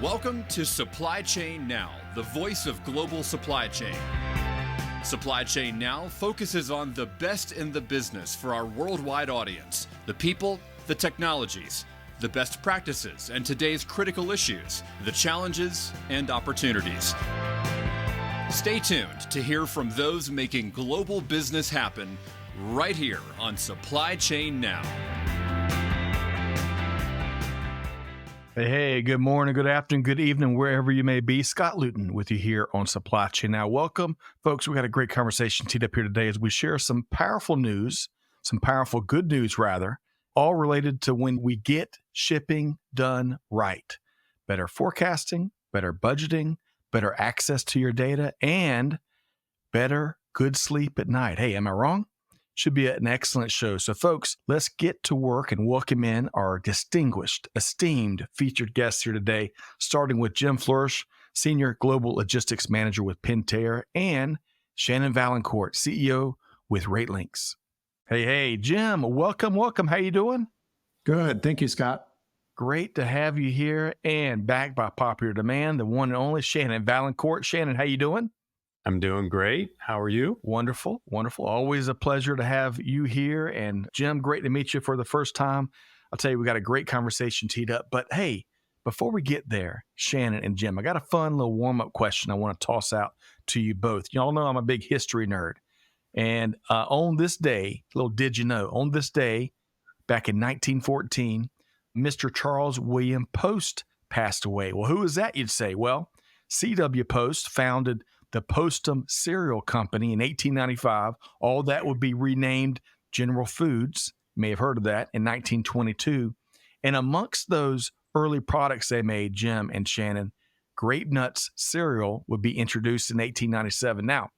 Welcome to Supply Chain Now, the voice of global supply chain. Supply Chain Now focuses on the best in the business for our worldwide audience, the people, the technologies, the best practices, and today's critical issues, the challenges and opportunities. Stay tuned to hear from those making global business happen right here on Supply Chain Now. Hey, good morning, good afternoon, good evening, wherever you may be. Scott Luton with you here on Supply Chain Now. Welcome, folks. We got a great conversation teed up here today as we share some powerful news, some powerful good news, rather, all related to when we get shipping done right. Better forecasting, better budgeting, better access to your data, and better good sleep at night. Hey, am I wrong? Should be an excellent show. So, folks, let's get to work and welcome in our distinguished, esteemed featured guests here today, starting with Jim Floersch, Senior Global Logistics Manager with Pentair, and Shannon Vaillancourt, CEO with RateLinx. Hey, Jim, welcome. How you doing? Good. Thank you, Scott. Great to have you here, and back by popular demand, the one and only Shannon Vaillancourt. Shannon, how you doing? I'm doing great. How are you? Wonderful. Always a pleasure to have you here. And Jim, great to meet you for the first time. I'll tell you, we got a great conversation teed up. But hey, before we get there, Shannon and Jim, I got a fun little warm-up question I want to toss out to you both. Y'all know I'm a big history nerd. And on this day, little did you know, on this day, back in 1914, Mr. Charles William Post passed away. Well, who is that, you'd say? Well, C.W. Post founded the Postum Cereal Company in 1895. All that would be renamed General Foods. You may have heard of that in 1922. And amongst those early products they made, Jim and Shannon, Grape Nuts cereal would be introduced in 1897. Now,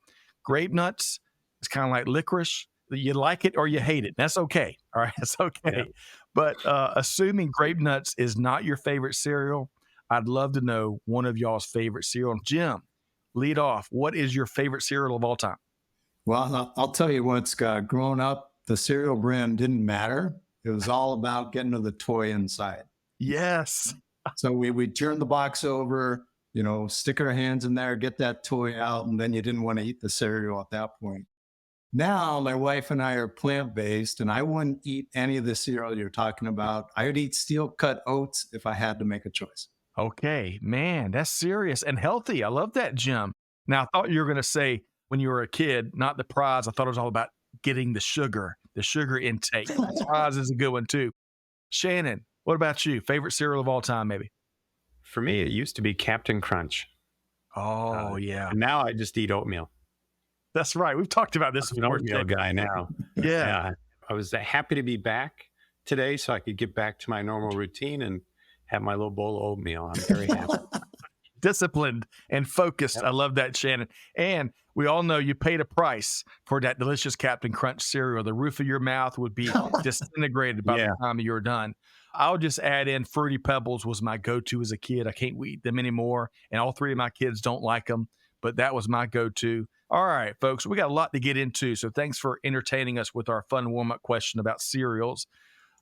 Grape Nuts is kind of like licorice. You like it or you hate it. That's okay. All right, that's okay. Yeah. But assuming Grape Nuts is not your favorite cereal, I'd love to know one of y'all's favorite cereal. Jim, lead off. What is your favorite cereal of all time? Well, I'll tell you what, Scott. Growing up, the cereal brand didn't matter. It was all about getting to the toy inside. Yes. So we'd turn the box over, stick our hands in there, get that toy out, and then you didn't want to eat the cereal at that point. Now, my wife and I are plant-based, and I wouldn't eat any of the cereal you're talking about. I would eat steel-cut oats if I had to make a choice. Okay, man, that's serious and healthy. I love that, Jim. Now, I thought you were going to say when you were a kid, not the prize. I thought it was all about getting the sugar intake. The prize is a good one, too. Shannon, what about you? Favorite cereal of all time, maybe? For me, it used to be Captain Crunch. Oh, yeah. And now I just eat oatmeal. That's right. We've talked about this I'm an oatmeal guy now. Yeah. I was happy to be back today so I could get back to my normal routine and have my little bowl of oatmeal. I'm very happy. Disciplined and focused. Yep. I love that, Shannon. And we all know you paid a price for that delicious Captain Crunch cereal. The roof of your mouth would be disintegrated by the time you were done. I'll just add in Fruity Pebbles was my go-to as a kid. I can't eat them anymore. And all three of my kids don't like them, but that was my go-to. All right, folks, we got a lot to get into. So thanks for entertaining us with our fun warm-up question about cereals.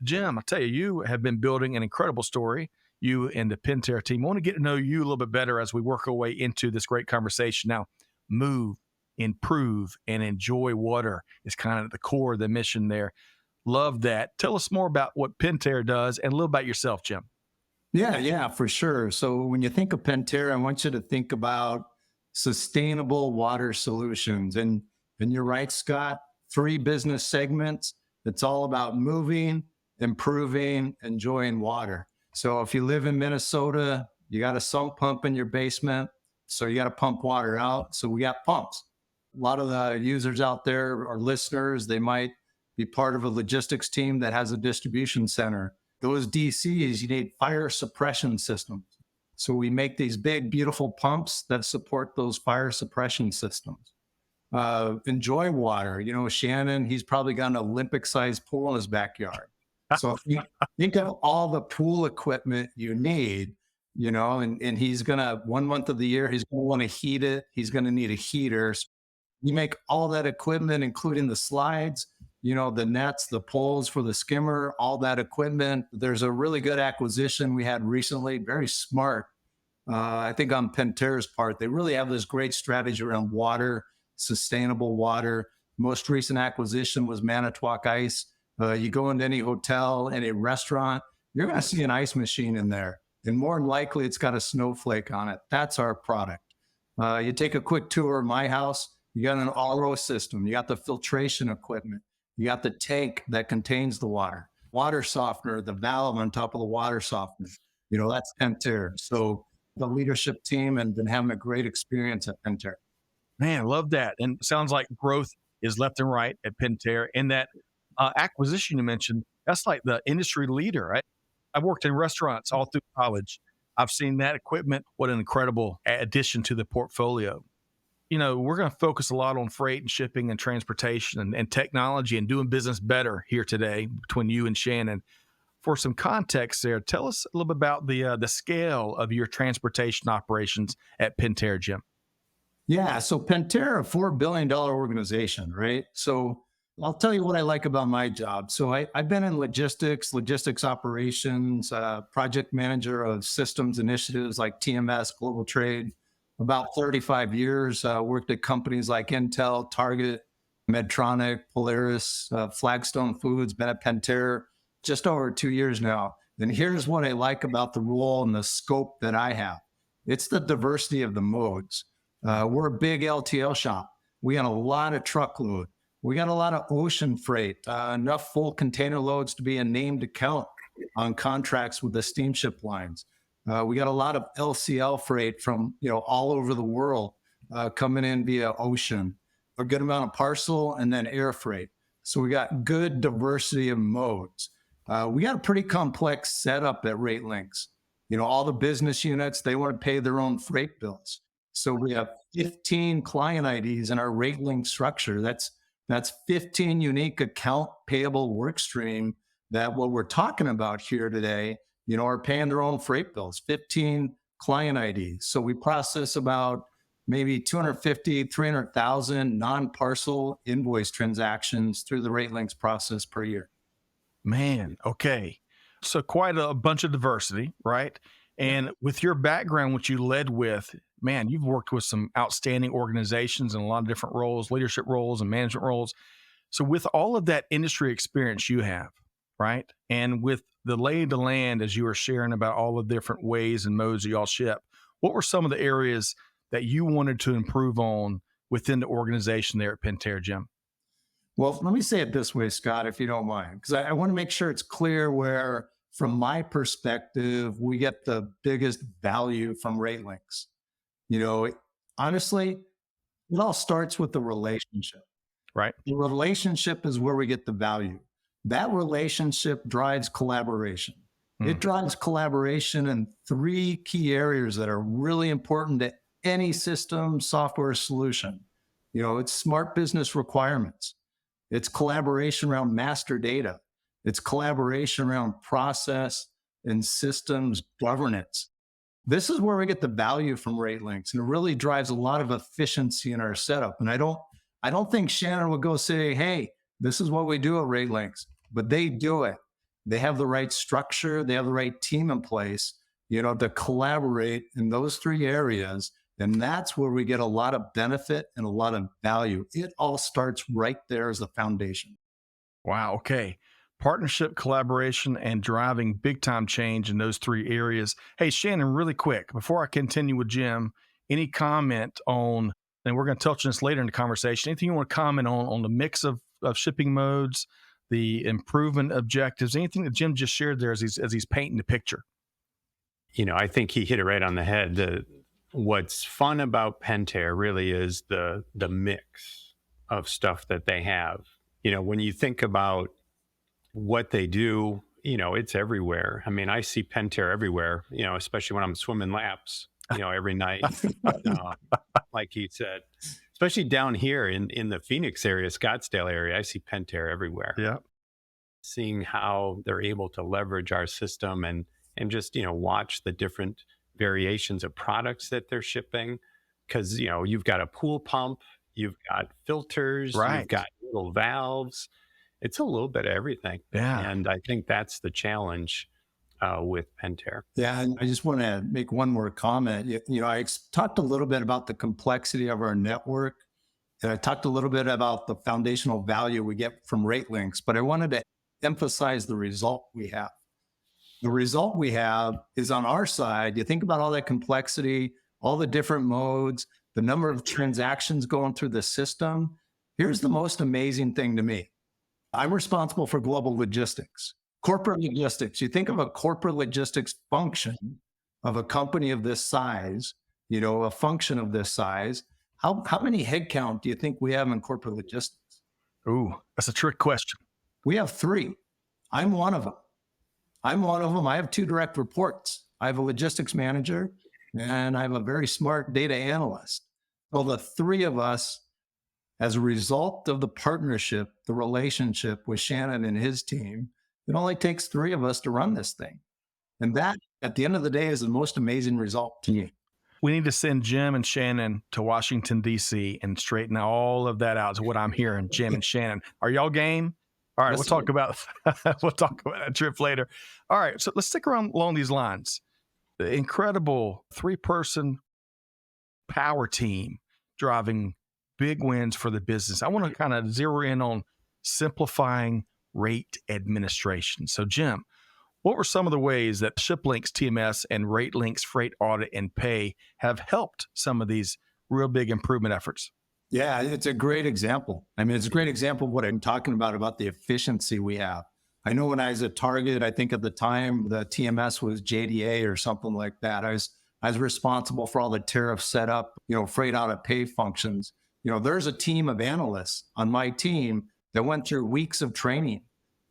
Jim, I tell you, you have been building an incredible story, you and the Pentair team. I want to get to know you a little bit better as we work our way into this great conversation. Now, move, improve, and enjoy water is kind of the core of the mission there. Love that. Tell us more about what Pentair does and a little about yourself, Jim. Yeah, for sure. So when you think of Pentair, I want you to think about sustainable water solutions. And you're right, Scott, 3 business segments. It's all about moving, improving, enjoying water. So if you live in Minnesota, you got a sump pump in your basement, so you got to pump water out. So we got pumps. A lot of the users out there are listeners. They might be part of a logistics team that has a distribution center. Those DCs, you need fire suppression systems. So we make these big, beautiful pumps that support those fire suppression systems. Enjoy water. Shannon, he's probably got an Olympic-sized pool in his backyard. So if you think of all the pool equipment you need, and he's going to, 1 month of the year, he's going to want to heat it. He's going to need a heater. So you make all that equipment, including the slides, the nets, the poles for the skimmer, all that equipment. There's a really good acquisition we had recently, very smart, I think on Pentair's part, they really have this great strategy around water, sustainable water. Most recent acquisition was Manitowoc Ice. You go into any hotel, any restaurant, you're going to see an ice machine in there. And more than likely, it's got a snowflake on it. That's our product. You take a quick tour of my house, you got an RO system, you got the filtration equipment, you got the tank that contains the water softener, the valve on top of the water softener. That's Pentair. So the leadership team and been having a great experience at Pentair. Man, love that. And sounds like growth is left and right at Pentair. And that acquisition you mentioned, that's like the industry leader, right? I've worked in restaurants all through college. I've seen that equipment. What an incredible addition to the portfolio. We're going to focus a lot on freight and shipping and transportation and technology and doing business better here today between you and Shannon. For some context there, tell us a little bit about the scale of your transportation operations at Pentair, Jim. Yeah, so Pentair, a $4 billion organization, right? So I'll tell you what I like about my job. So I've been in logistics operations, project manager of systems initiatives like TMS, Global Trade, about 35 years, worked at companies like Intel, Target, Medtronic, Polaris, Flagstone Foods, been at Pentair just over 2 years now. And here's what I like about the role and the scope that I have. It's the diversity of the modes. We're a big LTL shop. We got a lot of truckload. We got a lot of ocean freight, enough full container loads to be a named account on contracts with the steamship lines. We got a lot of LCL freight from all over the world coming in via ocean. A good amount of parcel and then air freight. So we got good diversity of modes. We got a pretty complex setup at RateLinx. All the business units, they want to pay their own freight bills. So we have 15 client IDs in our RateLinx structure. That's 15 unique account payable work stream that what we're talking about here today, are paying their own freight bills, 15 client IDs. So we process about maybe 250, 300,000 non-parcel invoice transactions through the RateLinx process per year. Man, okay. So quite a bunch of diversity, right? And with your background, which you led with, man, you've worked with some outstanding organizations in a lot of different roles, leadership roles and management roles. So with all of that industry experience you have, right? And with the lay of the land, as you were sharing about all the different ways and modes that y'all ship, what were some of the areas that you wanted to improve on within the organization there at Pentair, Jim? Well, let me say it this way, Scott, if you don't mind, because I want to make sure it's clear where, from my perspective, we get the biggest value from RateLinx. Honestly, it all starts with the relationship. Right. The relationship is where we get the value. That relationship drives collaboration. It drives collaboration in three key areas that are really important to any system, software solution. It's smart business requirements. It's collaboration around master data. It's collaboration around process and systems governance. This is where we get the value from RateLinx, and it really drives a lot of efficiency in our setup. And I don't think Shannon would go say, hey, this is what we do at RateLinx, but they do it. They have the right structure. They have the right team in place, to collaborate in those three areas. And that's where we get a lot of benefit and a lot of value. It all starts right there as the foundation. Wow. Okay. Partnership, collaboration, and driving big time change in those three areas. Hey, Shannon, really quick, before I continue with Jim, any comment on, and we're going to touch on this later in the conversation, anything you want to comment on the mix of shipping modes, the improvement objectives, anything that Jim just shared there as he's painting the picture? I think he hit it right on the head. What's fun about Pentair really is the mix of stuff that they have. When you think about what they do, it's everywhere. I mean, I see Pentair everywhere, especially when I'm swimming laps, every night, like he said, especially down here in the Phoenix area, Scottsdale area, I see Pentair everywhere. Yeah. Seeing how they're able to leverage our system and just, watch the different variations of products that they're shipping. Cause you've got a pool pump, you've got filters, right. You've got little valves. It's a little bit of everything. Yeah. And I think that's the challenge with Pentair. Yeah, and I just want to make one more comment. I talked a little bit about the complexity of our network, and I talked a little bit about the foundational value we get from RateLinx, but I wanted to emphasize the result we have. The result we have is on our side. You think about all that complexity, all the different modes, the number of transactions going through the system. Here's the most amazing thing to me. I'm responsible for global logistics, corporate logistics. You think of a corporate logistics function of a company of this size, a function of this size. How many headcount do you think we have in corporate logistics? Ooh, that's a trick question. We have 3. I'm one of them. I have 2 direct reports. I have a logistics manager and I have a very smart data analyst. So the 3 of us, as a result of the partnership, the relationship with Shannon and his team, it only takes 3 of us to run this thing. And that, at the end of the day, is the most amazing result to me. We need to send Jim and Shannon to Washington, D.C. and straighten all of that out, is what I'm hearing. Jim and Shannon. Are y'all game? All right, we'll talk about that trip later. All right, so let's stick around along these lines. The incredible 3-person power team driving big wins for the business. I want to kind of zero in on simplifying rate administration. So, Jim, what were some of the ways that ShipLinx TMS and RateLinx Freight Audit and Pay have helped some of these real big improvement efforts? Yeah, it's a great example. It's a great example of what I'm talking about the efficiency we have. I know when I was at Target, I think at the time the TMS was JDA or something like that. I was responsible for all the tariff setup, freight audit pay functions. There's a team of analysts on my team that went through weeks of training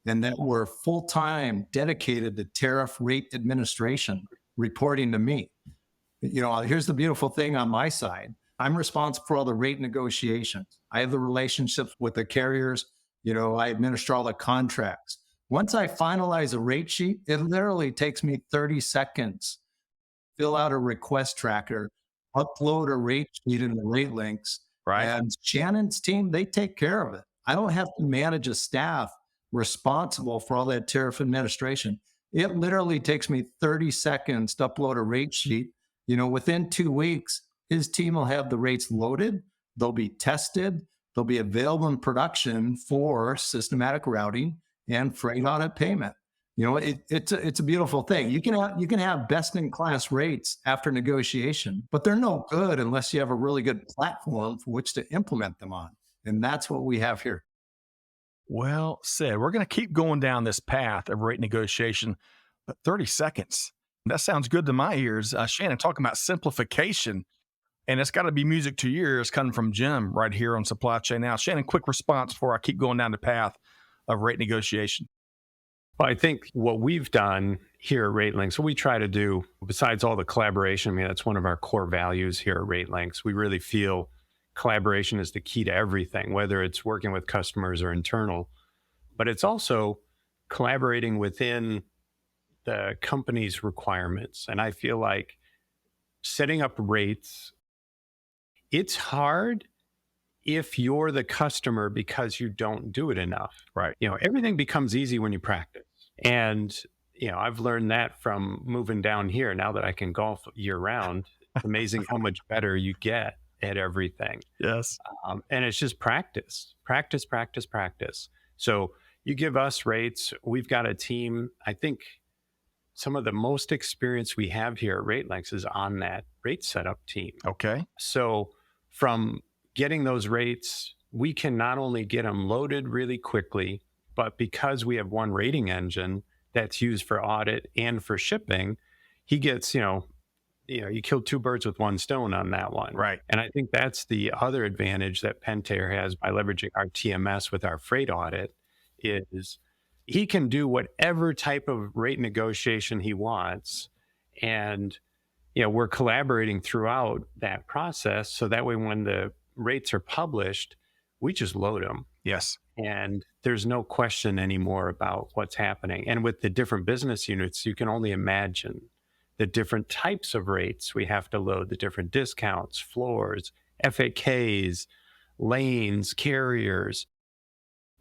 and that were full-time dedicated to tariff rate administration, reporting to me. Here's the beautiful thing on my side. I'm responsible for all the rate negotiations. I have the relationships with the carriers. I administer all the contracts. Once I finalize a rate sheet, it literally takes me 30 seconds. Fill out a request tracker, upload a rate sheet into RateLinx, right? And Shannon's team, they take care of it. I don't have to manage a staff responsible for all that tariff administration. It literally takes me 30 seconds to upload a rate sheet. Within 2 weeks, his team will have the rates loaded. They'll be tested. They'll be available in production for systematic routing and freight audit payment. It's a beautiful thing. You can have best in class rates after negotiation, but they're no good unless you have a really good platform for which to implement them on. And that's what we have here. Well said. We're going to keep going down this path of rate negotiation, but 30 seconds. That sounds good to my ears. Shannon, talking about simplification, and it's got to be music to your ears coming from Jim right here on Supply Chain Now. Shannon, quick response before I keep going down the path of rate negotiation. Well, I think what we've done here at RateLinx, what we try to do, besides all the collaboration, that's one of our core values here at RateLinx. We really feel collaboration is the key to everything, whether it's working with customers or internal, but it's also collaborating within the company's requirements. And I feel like setting up rates, it's hard if you're the customer because you don't do it enough. Right. Everything becomes easy when you practice. And, I've learned that from moving down here. Now that I can golf year round, it's amazing how much better you get at everything. Yes. And it's just practice. So you give us rates. We've got a team. I think some of the most experience we have here at RateLinx is on that rate setup team. Okay. So from getting those rates, we can not only get them loaded really quickly, but because we have one rating engine that's used for audit and for shipping, he gets, you kill 2 birds with 1 stone on that one. Right. And I think that's the other advantage that Pentair has by leveraging our TMS with our freight audit is he can do whatever type of rate negotiation he wants. And, we're collaborating throughout that process. So that way, when the rates are published, we just load them. Yes. And there's no question anymore about what's happening. And with the different business units, you can only imagine the different types of rates we have to load, the different discounts, floors, FAKs, lanes, carriers.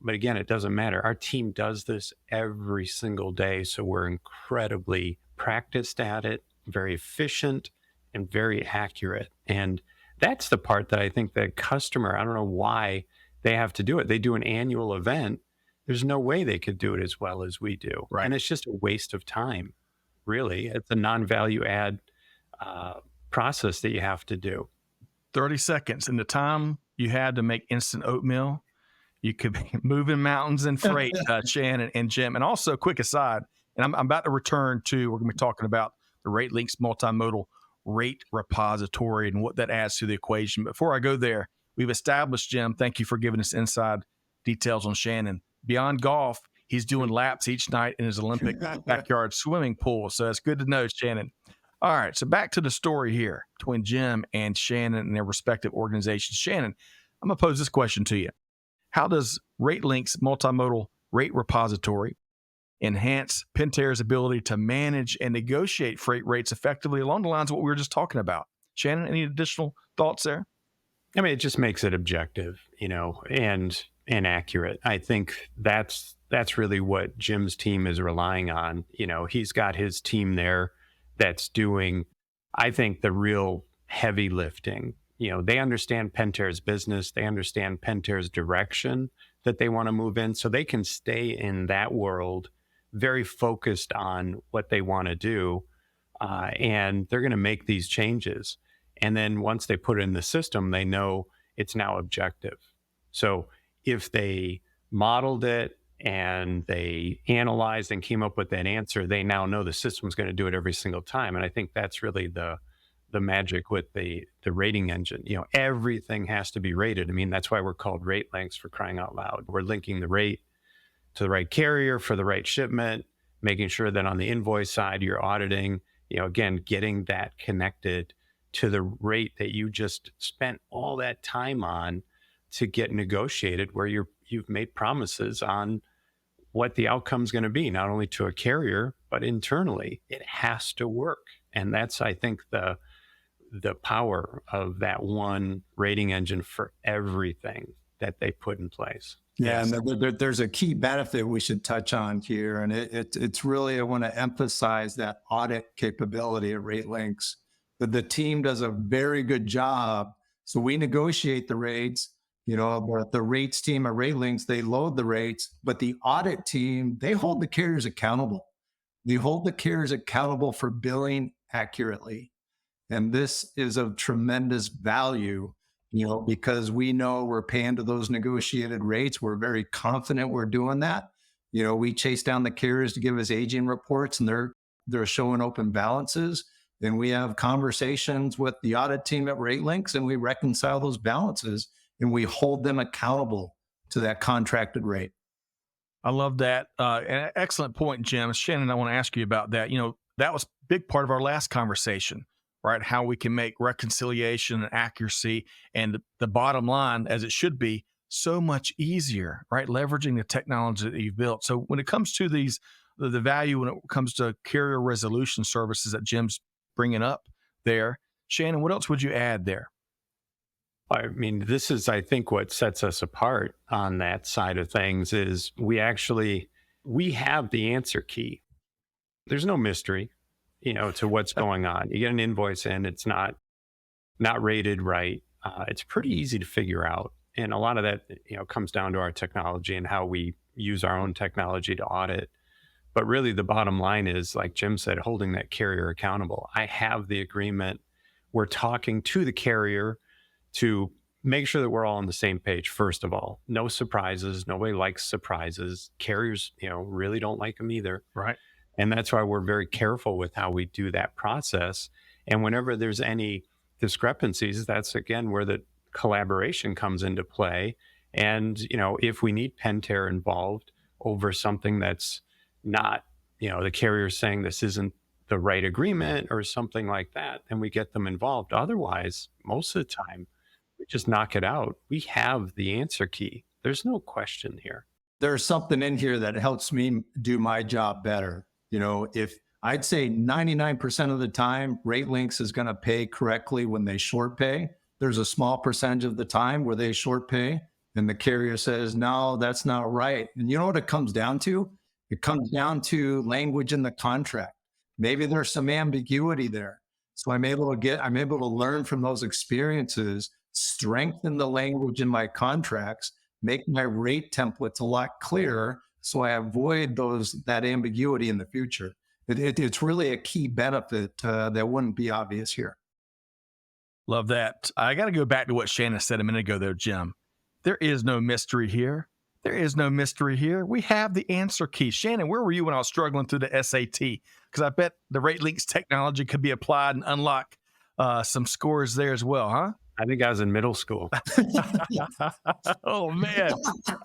But again, it doesn't matter. Our team does this every single day. So we're incredibly practiced at it, very efficient, and very accurate. And that's the part that I think the customer, I don't know why they have to do it. They do an annual event. There's no way they could do it as well as we do. Right. And it's just a waste of time, really. It's a non-value add process that you have to do. 30 seconds. In the time you had to make instant oatmeal, you could be moving mountains and freight, Shannon and Jim. And also, quick aside, and I'm about to return to, we're going to be talking about the RateLinx multimodal rate repository and what that adds to the equation. Before I go there, we've established, Jim, thank you for giving us inside details on Shannon. Beyond golf, he's doing laps each night in his Olympic backyard swimming pool. So it's good to know, Shannon. All right, so back to the story here between Jim and Shannon and their respective organizations. Shannon, I'm going to pose this question to you. How does RateLinx multimodal rate repository enhance Pentair's ability to manage and negotiate freight rates effectively along the lines of what we were just talking about? Shannon, any additional thoughts there? I mean, it just makes it objective, and accurate. I think that's really what Jim's team is relying on. He's got his team there that's doing, I think, the real heavy lifting. They understand Pentair's business. They understand Pentair's direction that they want to move in. So they can stay in that world very focused on what they want to do. And they're going to make these changes. And then once they put it in the system, they know it's now objective. So if they modeled it and they analyzed and came up with that answer, they now know the system's going to do it every single time. And I think that's really the magic with the rating engine. Everything has to be rated. I mean, that's why we're called RateLinx, for crying out loud. We're linking the rate to the right carrier for the right shipment, making sure that on the invoice side, you're auditing, again, getting that connected to the rate that you just spent all that time on to get negotiated, where you've made promises on what the outcome's going to be, not only to a carrier, but internally. It has to work. And that's, I think, the power of that one rating engine for everything that they put in place. Yeah, and there's a key benefit we should touch on here. And it's really, I want to emphasize that audit capability at RateLinx. That the team does a very good job. So we negotiate the rates. The rates team at RateLinx, they load the rates, but the audit team, they hold the carriers accountable. They hold the carriers accountable for billing accurately. And this is of tremendous value, because we know we're paying to those negotiated rates. We're very confident we're doing that. We chase down the carriers to give us aging reports, and they're showing open balances. And we have conversations with the audit team at RateLinx, and we reconcile those balances, and we hold them accountable to that contracted rate. I love that. An excellent point, Jim. Shannon, I want to ask you about that. That was a big part of our last conversation, right? How we can make reconciliation and accuracy and the bottom line, as it should be, so much easier, right? Leveraging the technology that you've built. So when it comes to the value, when it comes to carrier resolution services that Jim's bringing up there, Shannon, what else would you add there? I mean, this is, I think, what sets us apart on that side of things is we have the answer key. There's no mystery, to what's going on. You get an invoice in, it's not rated right. It's pretty easy to figure out. And a lot of that, comes down to our technology and how we use our own technology to audit. But really the bottom line is, like Jim said, holding that carrier accountable. I have the agreement. We're talking to the carrier to make sure that we're all on the same page. First of all, no surprises. Nobody likes surprises. Carriers, really don't like them either. Right. And that's why we're very careful with how we do that process. And whenever there's any discrepancies, that's again where the collaboration comes into play. And, if we need Pentair involved over something that's not, the carrier saying this isn't the right agreement or something like that, then we get them involved. Otherwise, most of the time, we just knock it out. We have the answer key. There's no question here. There's something in here that helps me do my job better. If I'd say 99% of the time, RateLinx is going to pay correctly when they short pay. There's a small percentage of the time where they short pay. And the carrier says, no, that's not right. And you know what it comes down to? It comes down to language in the contract. Maybe there's some ambiguity there. So I'm able to learn from those experiences, strengthen the language in my contracts, make my rate templates a lot clearer so I avoid that ambiguity in the future. It's really a key benefit that wouldn't be obvious here. Love that. I got to go back to what Shannon said a minute ago there, Jim. There is no mystery here. There is no mystery here. We have the answer key. Shannon, where were you when I was struggling through the SAT? Because I bet the RateLinx technology could be applied and unlock some scores there as well, huh? I think I was in middle school. Oh, man.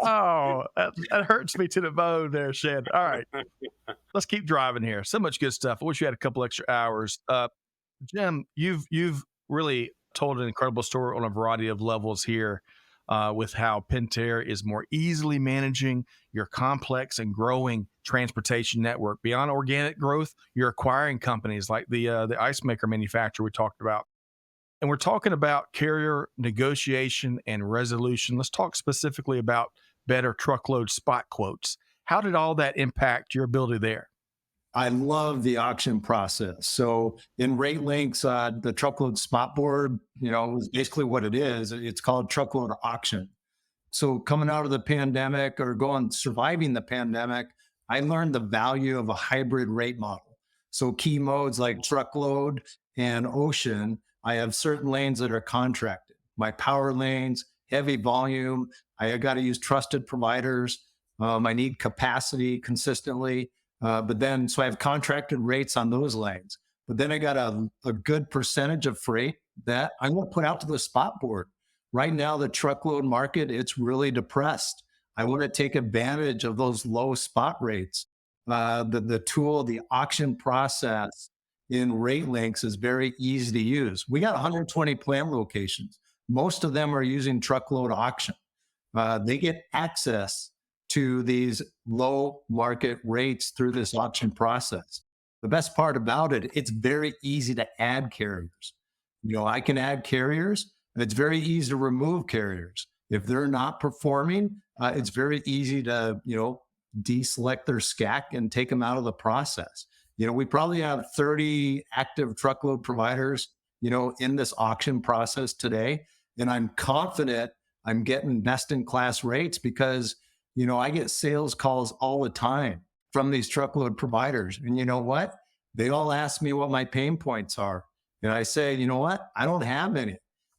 Oh, that hurts me to the bone there, Shannon. All right. Let's keep driving here. So much good stuff. I wish you had a couple extra hours. Jim, you've really told an incredible story on a variety of levels here with how Pentair is more easily managing your complex and growing transportation network. Beyond organic growth, you're acquiring companies like the ice maker manufacturer we talked about. And we're talking about carrier negotiation and resolution. Let's talk specifically about better truckload spot quotes. How did all that impact your ability there? I love the auction process. So in RateLinx, the truckload spot board, is basically what it is. It's called truckload auction. So coming out of the pandemic or surviving the pandemic, I learned the value of a hybrid rate model. So key modes like truckload and ocean, I have certain lanes that are contracted. My power lanes, heavy volume, I got to use trusted providers. I need capacity consistently. So I have contracted rates on those lanes. But then I got a good percentage of freight that I'm going to put out to the spot board. Right now, the truckload market, it's really depressed. I want to take advantage of those low spot rates. The tool, the auction process in RateLinx is very easy to use. We got 120 plant locations. Most of them are using truckload auction. They get access to these low market rates through this auction process. The best part about it, it's very easy to add carriers. I can add carriers, and it's very easy to remove carriers. If they're not performing, it's very easy to, deselect their SCAC and take them out of the process. We probably have 30 active truckload providers, in this auction process today. And I'm confident I'm getting best in class rates because, I get sales calls all the time from these truckload providers. And you know what? They all ask me what my pain points are. And I say, you know what? I don't have any.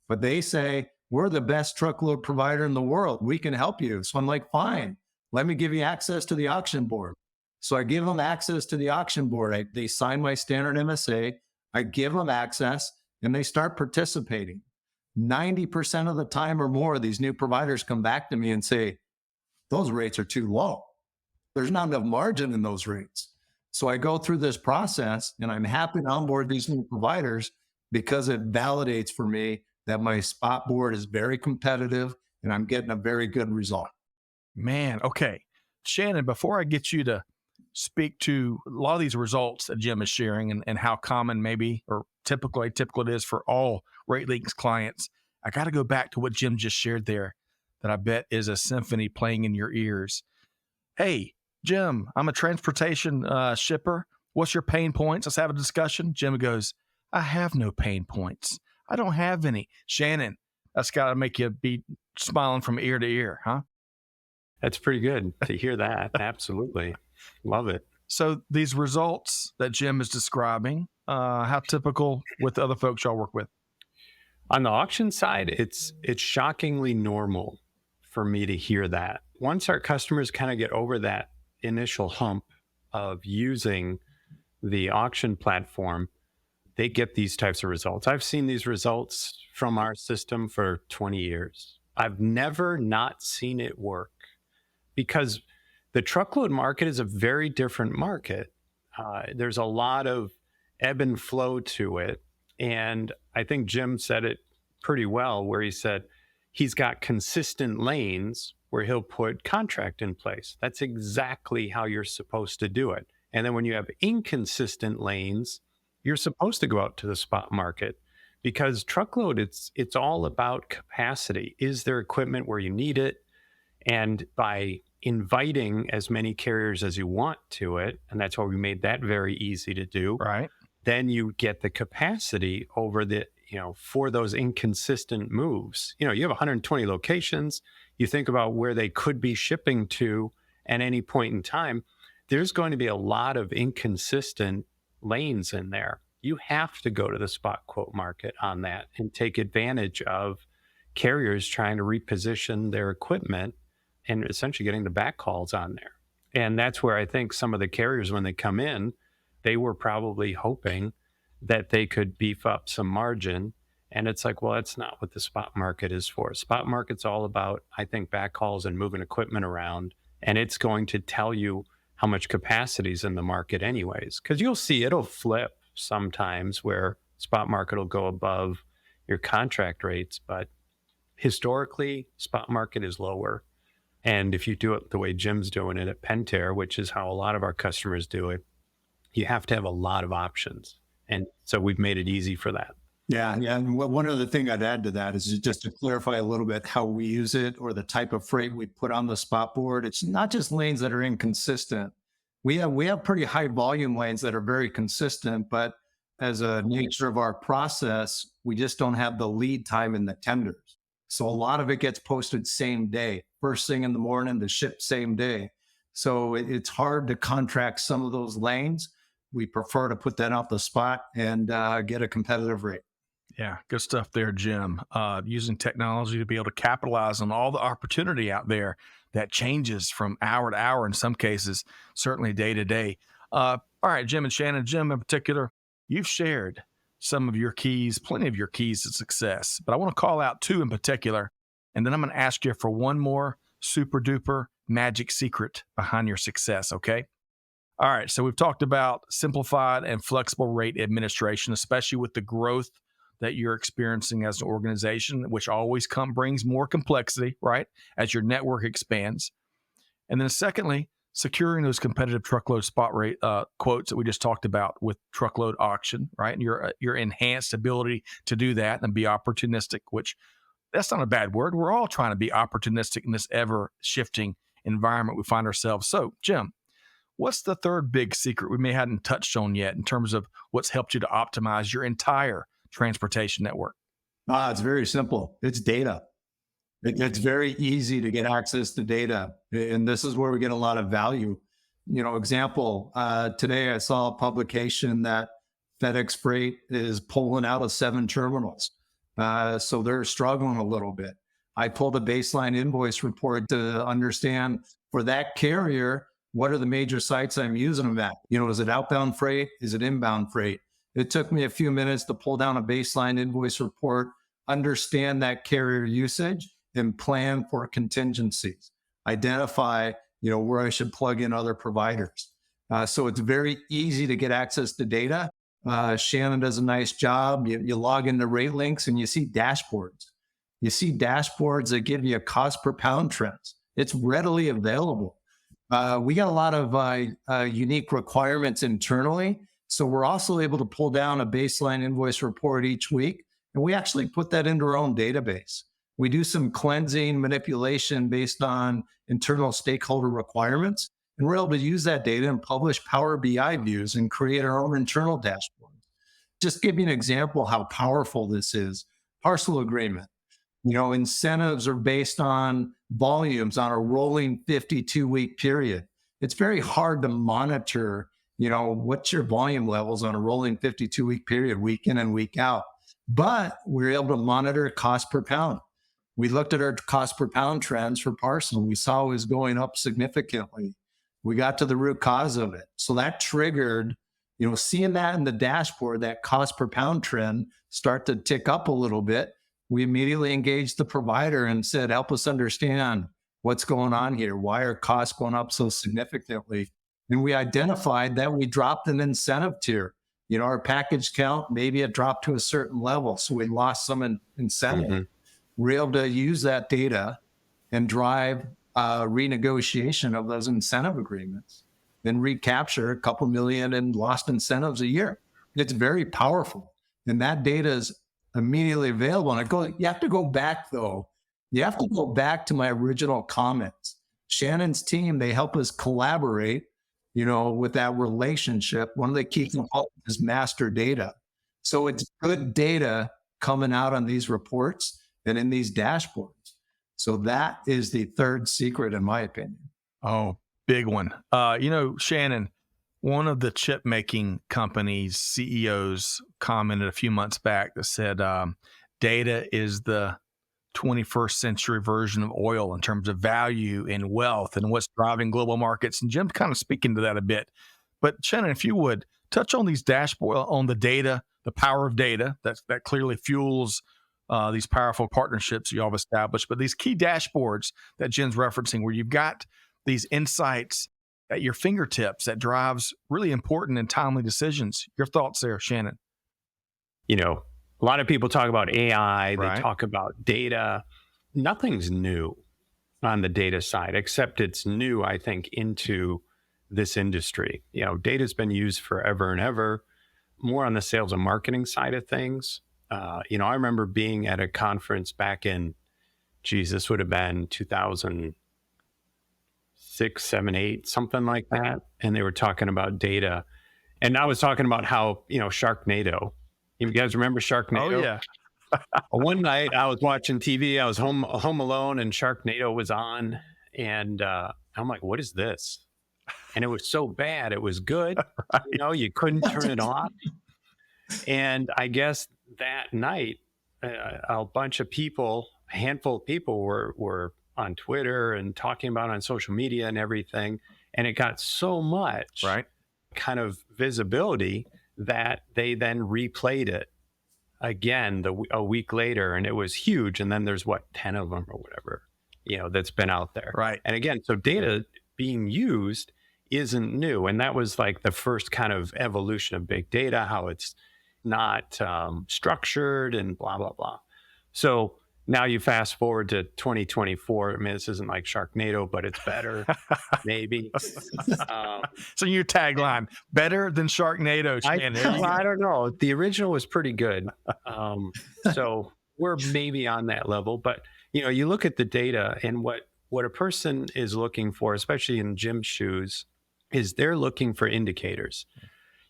But they say, we're the best truckload provider in the world. We can help you. So I'm like, fine, let me give you access to the auction board. So I give them access to the auction board. They sign my standard MSA. I give them access and they start participating. 90% of the time or more, these new providers come back to me and say, those rates are too low. There's not enough margin in those rates. So I go through this process and I'm happy to onboard these new providers because it validates for me that my spot board is very competitive and I'm getting a very good result. Man, okay. Shannon, before I get you to speak to a lot of these results that Jim is sharing and how common maybe or typical it is for all RateLinx clients, I got to go back to what Jim just shared there that I bet is a symphony playing in your ears. Hey, Jim, I'm a transportation shipper. What's your pain points? Let's have a discussion. Jim goes, I have no pain points. I don't have any. Shannon, that's got to make you be smiling from ear to ear, huh? That's pretty good to hear that. Absolutely. Love it. So these results that Jim is describing, how typical with the other folks y'all work with? On the auction side, it's shockingly normal for me to hear that. Once our customers kind of get over that initial hump of using the auction platform, they get these types of results. I've seen these results from our system for 20 years. I've never not seen it work because the truckload market is a very different market. There's a lot of ebb and flow to it. And I think Jim said it pretty well, where he said he's got consistent lanes where he'll put contract in place. That's exactly how you're supposed to do it. And then when you have inconsistent lanes, you're supposed to go out to the spot market because truckload, it's all about capacity. Is there equipment where you need it? And by inviting as many carriers as you want to it, and that's why we made that very easy to do, Right. then you get the capacity over the, for those inconsistent moves. You have 120 locations. You think about where they could be shipping to at any point in time. There's going to be a lot of inconsistent lanes in there. You have to go to the spot quote market on that and take advantage of carriers trying to reposition their equipment and essentially getting the backhauls on there. And that's where I think some of the carriers, when they come in, they were probably hoping that they could beef up some margin. And it's like, well, that's not what the spot market is for. Spot market's all about, I think, backhauls and moving equipment around. And it's going to tell you how much capacity is in the market anyways. Because you'll see it'll flip sometimes where spot market will go above your contract rates. But historically, spot market is lower. And if you do it the way Jim's doing it at Pentair, which is how a lot of our customers do it, you have to have a lot of options. And so we've made it easy for that. Yeah. And one other thing I'd add to that is just to clarify a little bit how we use it or the type of freight we put on the spot board. It's not just lanes that are inconsistent. We have pretty high volume lanes that are very consistent, but as a nature of our process, we just don't have the lead time in the tenders. So a lot of it gets posted same day, first thing in the morning to ship same day. So it's hard to contract some of those lanes. We prefer to put that off the spot and get a competitive rate. Yeah, good stuff there, Jim. Using technology to be able to capitalize on all the opportunity out there that changes from hour to hour in some cases, certainly day to day. All right, Jim and Shannon, Jim in particular, you've shared some of your keys, plenty of your keys to success, but I want to call out two in particular, and then I'm going to ask you for one more super duper magic secret behind your success, okay? All right, so we've talked about simplified and flexible rate administration, especially with the growth that you're experiencing as an organization, which always brings more complexity, right, as your network expands. And then secondly, securing those competitive truckload spot rate quotes that we just talked about with truckload auction, right? And your enhanced ability to do that and be opportunistic, which that's not a bad word. We're all trying to be opportunistic in this ever-shifting environment we find ourselves. So, Jim, what's the third big secret we may hadn't touched on yet in terms of what's helped you to optimize your entire transportation network? It's very simple. It's data. It's very easy to get access to data. And this is where we get a lot of value. Example, today I saw a publication that FedEx Freight is pulling out of 7 terminals. So they're struggling a little bit. I pulled a baseline invoice report to understand for that carrier, what are the major sites I'm using them at? Is it outbound freight? Is it inbound freight? It took me a few minutes to pull down a baseline invoice report, understand that carrier usage, and plan for contingencies. Identify, where I should plug in other providers. So it's very easy to get access to data. Shannon does a nice job. You log into RateLinx and you see dashboards. You see dashboards that give you a cost per pound trends. It's readily available. We got a lot of unique requirements internally. So we're also able to pull down a baseline invoice report each week. And we actually put that into our own database. We do some cleansing manipulation based on internal stakeholder requirements. And we're able to use that data and publish Power BI views and create our own internal dashboard. Just give you an example how powerful this is. Parcel agreement. Incentives are based on volumes on a rolling 52-week period. It's very hard to monitor, what's your volume levels on a rolling 52-week period, week in and week out. But we're able to monitor cost per pound. We looked at our cost per pound trends for parcel. We saw it was going up significantly. We got to the root cause of it. So that triggered, seeing that in the dashboard, that cost per pound trend start to tick up a little bit. We immediately engaged the provider and said, help us understand what's going on here. Why are costs going up so significantly? And we identified that we dropped an incentive tier. Our package count, maybe it dropped to a certain level. So we lost some incentive. Mm-hmm. We're able to use that data and drive renegotiation of those incentive agreements and recapture a couple million in lost incentives a year. It's very powerful. And that data is immediately available. And you have to go back, though, You have to go back to my original comments. Shannon's team, they help us collaborate, with that relationship. One of the key components is master data. So it's good data coming out on these reports and in these dashboards. So that is the third secret, in my opinion. Oh, big one. Shannon, one of the chip making companies' CEOs commented a few months back that said data is the 21st century version of oil in terms of value and wealth and what's driving global markets. And Jim's kind of speaking to that a bit. But Shannon, if you would touch on these dashboards, on the data, the power of data that clearly fuels these powerful partnerships you all have established, but these key dashboards that Jim's referencing, where you've got these insights at your fingertips that drives really important and timely decisions. Your thoughts there, Shannon? A lot of people talk about AI, Right. They talk about data. Nothing's new on the data side, except it's new, I think, into this industry. Data's been used forever and ever, more on the sales and marketing side of things. I remember being at a conference back in, this would have been 2006, 7, 8, something like that. And they were talking about data. And I was talking about how, Sharknado. You guys remember Sharknado? Oh, yeah. One night I was watching TV. I was home alone, and Sharknado was on. And I'm like, what is this? And it was so bad. It was good. Right. You couldn't turn it off. And I guess that night, a bunch of people, a handful of people were on Twitter and talking about it on social media and everything. And it got so much kind of visibility that they then replayed it again a week later, and it was huge. And then there's 10 of them or whatever, that's been out there. Right. And again, so data being used isn't new. And that was like the first kind of evolution of big data, how it's not structured and blah, blah, blah. So now you fast forward to 2024. I mean, this isn't like Sharknado, but it's better, maybe. So your tagline, better than Sharknado, Shannon. I don't know. The original was pretty good. So we're maybe on that level. But, you look at the data, and what a person is looking for, especially in Jim's shoes, is they're looking for indicators.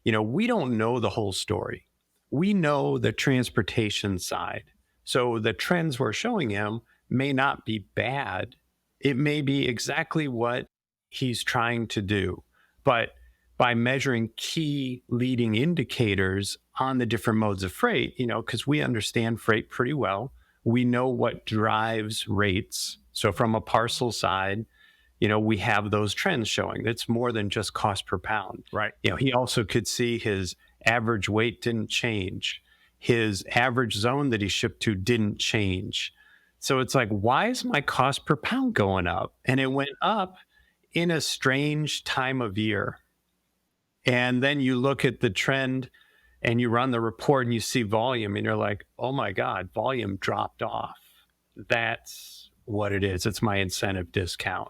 We don't know the whole story. We know the transportation side. So the trends we're showing him may not be bad. It may be exactly what he's trying to do. But by measuring key leading indicators on the different modes of freight, because we understand freight pretty well, we know what drives rates. So from a parcel side, we have those trends showing. It's more than just cost per pound. Right. He also could see his average weight didn't change. His average zone that he shipped to didn't change. So it's like, why is my cost per pound going up? And it went up in a strange time of year. And then you look at the trend and you run the report and you see volume and you're like, oh my God, volume dropped off. That's what it is. It's my incentive discount.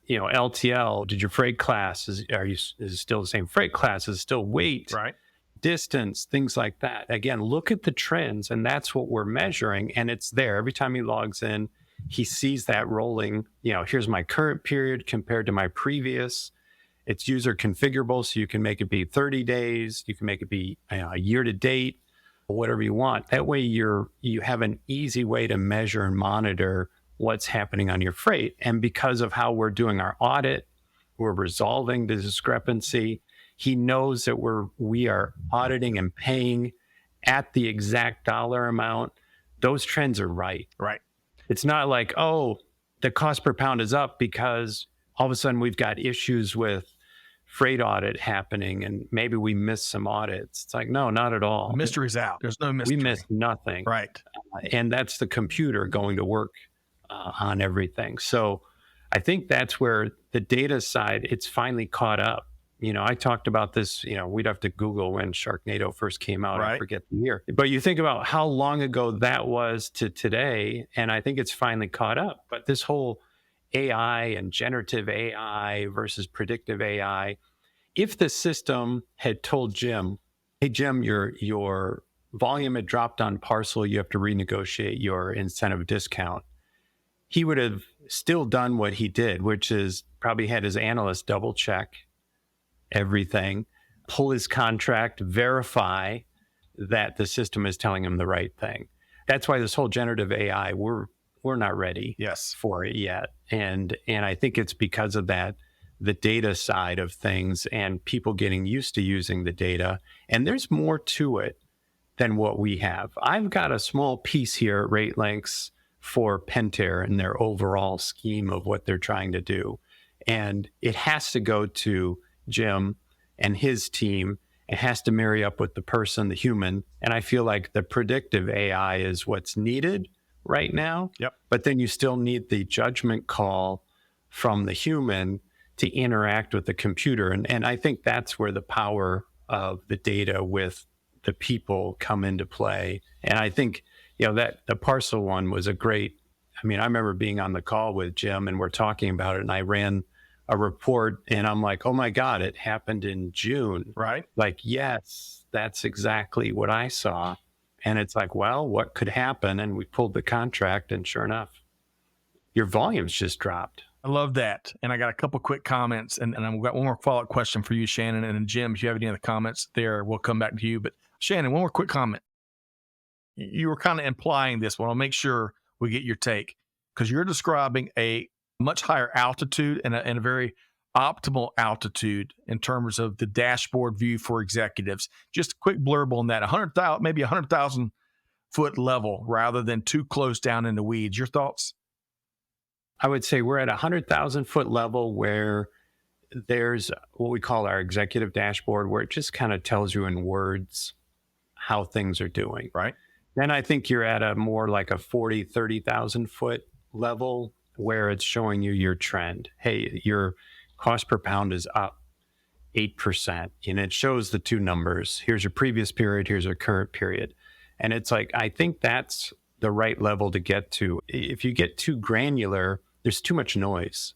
LTL, did your freight class, is it still the same freight class? Is it still weight? Right. Distance, things like that. Again, look at the trends, and that's what we're measuring. And it's there every time he logs in. He sees that rolling. Here's my current period compared to my previous. It's user configurable, so you can make it be 30 days. You can make it be year to date, whatever you want. That way, you have an easy way to measure and monitor what's happening on your freight. And because of how we're doing our audit, we're resolving the discrepancy. He knows that we are auditing and paying at the exact dollar amount. Those trends are right. Right. It's not like, the cost per pound is up because all of a sudden we've got issues with freight audit happening and maybe we missed some audits. It's like, no, not at all. Mystery's out. There's no mystery. We missed nothing. Right. And that's the computer going to work on everything. So I think that's where the data side, it's finally caught up. I talked about this, we'd have to Google when Sharknado first came out. Right. I forget the year. But you think about how long ago that was to today, and I think it's finally caught up. But this whole AI and generative AI versus predictive AI, if the system had told Jim, hey, Jim, your volume had dropped on parcel, you have to renegotiate your incentive discount. he would have still done what he did, which is probably had his analyst double check everything, pull his contract, verify that the system is telling him the right thing. That's why this whole generative AI, we're not ready for it yet. And I think it's because of that, the data side of things and people getting used to using the data. And there's more to it than what we have. I've got a small piece here at RateLinx for Pentair and their overall scheme of what they're trying to do. And it has to go to Jim and his team. It has to marry up with the person, the human. And I feel like the predictive AI is what's needed right now. Yep. But then you still need the judgment call from the human to interact with the computer. And I think that's where the power of the data with the people come into play. And I think, that the parcel one was I remember being on the call with Jim and we're talking about it and I ran a report and I'm like, oh my God, it happened in June. Right. Like, yes, that's exactly what I saw. And it's like, well, what could happen? And we pulled the contract and sure enough, your volumes just dropped. I love that. And I got a couple quick comments and I've got one more follow-up question for you, Shannon. And then Jim, if you have any other comments there, we'll come back to you. But Shannon, one more quick comment. You were kind of implying this, but I'll make sure we get your take because you're describing a much higher altitude and a very optimal altitude in terms of the dashboard view for executives. Just a quick blurb on that, 100,000, maybe 100,000 foot level rather than too close down in the weeds. Your thoughts? I would say we're at 100,000 foot level where there's what we call our executive dashboard, where it just kind of tells you in words how things are doing. Right. Then I think you're at a more like a 40, 30,000 foot level where it's showing you your trend. Hey, your cost per pound is up 8%. And it shows the two numbers. Here's your previous period. Here's your current period. And it's like, I think that's the right level to get to. If you get too granular, there's too much noise,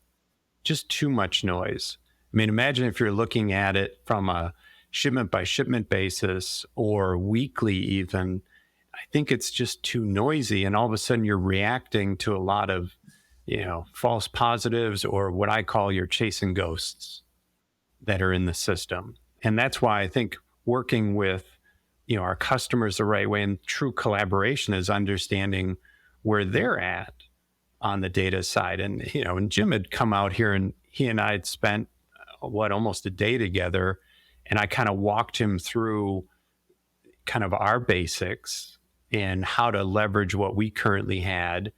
just too much noise. I mean, imagine if you're looking at it from a shipment by shipment basis or weekly even. I think it's just too noisy. And all of a sudden you're reacting to a lot of, false positives or what I call your chasing ghosts that are in the system. And that's why I think working with, our customers the right way and true collaboration is understanding where they're at on the data side. And, and Jim had come out here and he and I had spent almost a day together. And I kind of walked him through kind of our basics and how to leverage what we currently had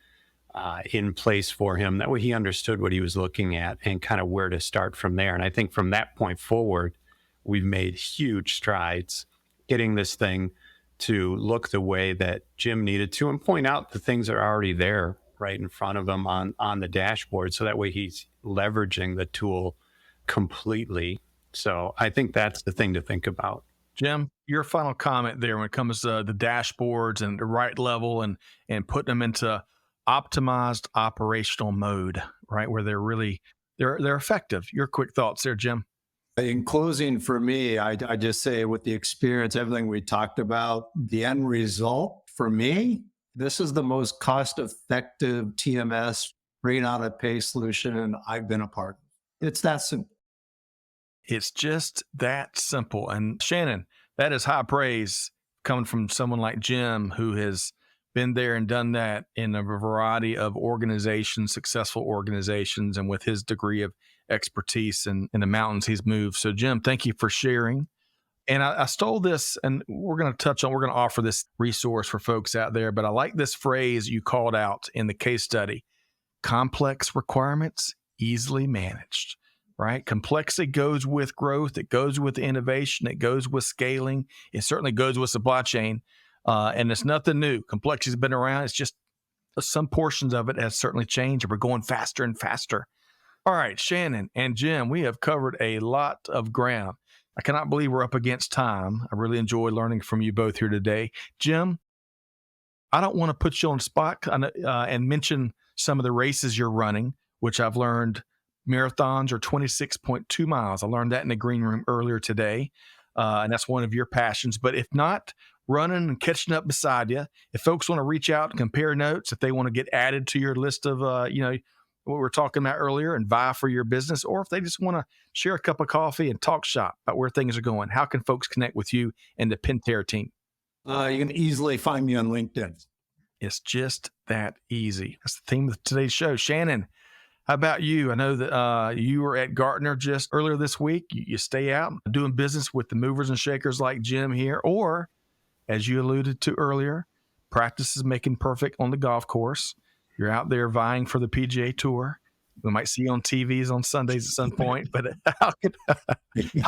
in place for him. That way he understood what he was looking at and kind of where to start from there. And I think from that point forward, we've made huge strides getting this thing to look the way that Jim needed to and point out the things that are already there right in front of him on the dashboard. So that way he's leveraging the tool completely. So I think that's the thing to think about. Jim, your final comment there when it comes to the dashboards and the right level and putting them into optimized operational mode, right? Where they're effective. Your quick thoughts there, Jim. In closing, for me, I just say with the experience, everything we talked about, the end result for me, this is the most cost-effective TMS rate audit pay solution I've been a part of. It's that simple. It's just that simple. And Shannon, that is high praise coming from someone like Jim, who has been there and done that in a variety of organizations, successful organizations, and with his degree of expertise in the mountains he's moved. So Jim, thank you for sharing. And I stole this, and we're going to offer this resource for folks out there, but I like this phrase you called out in the case study: complex requirements, easily managed, right? Complexity goes with growth. It goes with innovation. It goes with scaling. It certainly goes with supply chain. And it's nothing new. Complexity has been around. It's just some portions of it has certainly changed, and we're going faster and faster. All right, Shannon and Jim, we have covered a lot of ground. I cannot believe we're up against time. I really enjoyed learning from you both here today. Jim, I don't want to put you on the spot and mention some of the races you're running, which I've learned marathons are 26.2 miles. I learned that in the green room earlier today, and that's one of your passions. But if not, running and catching up beside you. If folks want to reach out and compare notes, if they want to get added to your list of, what we were talking about earlier and vie for your business, or if they just want to share a cup of coffee and talk shop about where things are going, how can folks connect with you and the Pentair team? You can easily find me on LinkedIn. It's just that easy. That's the theme of today's show. Shannon, how about you? I know that you were at Gartner just earlier this week. You stay out doing business with the movers and shakers like Jim here, or as you alluded to earlier, practice is making perfect on the golf course. You're out there vying for the PGA Tour. We might see you on TVs on Sundays at some point, but how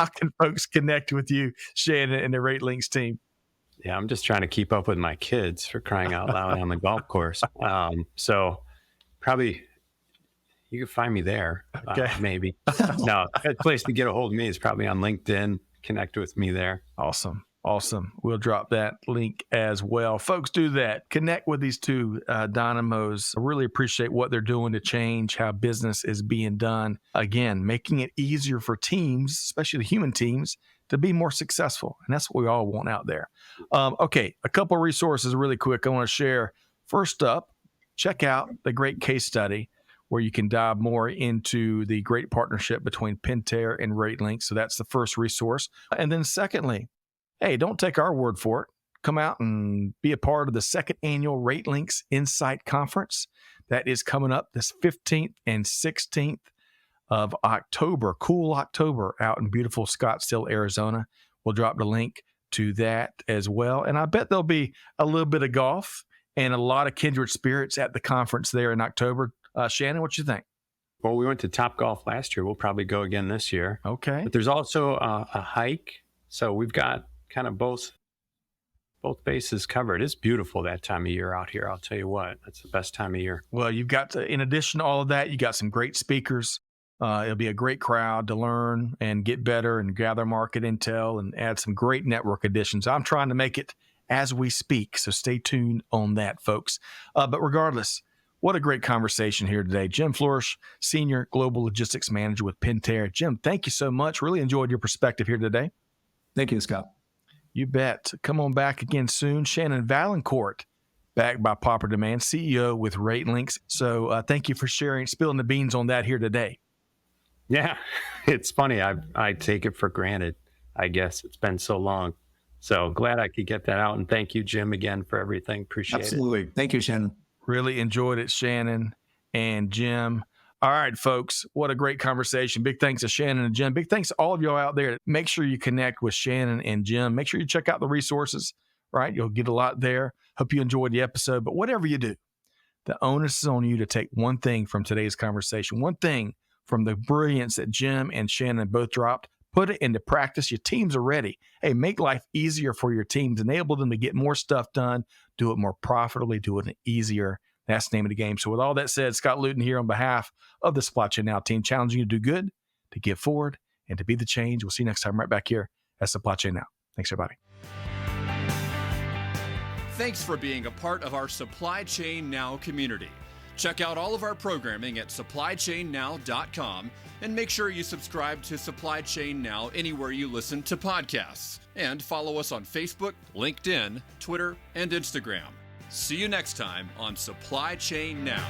can folks connect with you, Shannon, and the RateLinx team? Yeah, I'm just trying to keep up with my kids, for crying out loud, on the golf course. So probably you can find me there, okay. Maybe. No, the place to get a hold of me is probably on LinkedIn. Connect with me there. Awesome. We'll drop that link as well. Folks, do that. Connect with these two dynamos. I really appreciate what they're doing to change how business is being done. Again, making it easier for teams, especially the human teams, to be more successful. And that's what we all want out there. Okay, a couple of resources really quick I want to share. First up, check out the great case study where you can dive more into the great partnership between Pentair and RateLinx. So that's the first resource. And then secondly, hey, don't take our word for it. Come out and be a part of the second annual RateLinx Insight Conference. That is coming up this 15th and 16th of October, cool October, out in beautiful Scottsdale, Arizona. We'll drop the link to that as well. And I bet there'll be a little bit of golf and a lot of kindred spirits at the conference there in October. Shannon, what you think? Well, we went to Topgolf last year. We'll probably go again this year. Okay. But there's also a hike. So we've got kind of both bases covered. It's beautiful that time of year out here. I'll tell you what, that's the best time of year. Well, you've got in addition to all of that, you got some great speakers. It'll be a great crowd to learn and get better and gather market intel and add some great network additions. I'm trying to make it as we speak, so stay tuned on that, folks. But regardless, what a great conversation here today. Jim Floersch, Senior Global Logistics Manager with Pentair. Jim, thank you so much. Really enjoyed your perspective here today. Thank you, Scott. You bet. Come on back again soon. Shannon Vaillancourt, backed by Popper Demand, CEO with RateLinx. So thank you for spilling the beans on that here today. Yeah, it's funny. I take it for granted. I guess it's been so long. So glad I could get that out. And thank you, Jim, again for everything. Appreciate it. Absolutely. Thank you, Shannon. Really enjoyed it, Shannon and Jim. All right, folks, what a great conversation. Big thanks to Shannon and Jim. Big thanks to all of y'all out there. Make sure you connect with Shannon and Jim. Make sure you check out the resources, right? You'll get a lot there. Hope you enjoyed the episode. But whatever you do, the onus is on you to take one thing from today's conversation, one thing from the brilliance that Jim and Shannon both dropped. Put it into practice. Your teams are ready. Hey, make life easier for your teams. Enable them to get more stuff done. Do it more profitably. Do it easier. That's the name of the game. So with all that said, Scott Luton here on behalf of the Supply Chain Now team, challenging you to do good, to give forward, and to be the change. We'll see you next time right back here at Supply Chain Now. Thanks, everybody. Thanks for being a part of our Supply Chain Now community. Check out all of our programming at supplychainnow.com and make sure you subscribe to Supply Chain Now anywhere you listen to podcasts. And follow us on Facebook, LinkedIn, Twitter, and Instagram. See you next time on Supply Chain Now.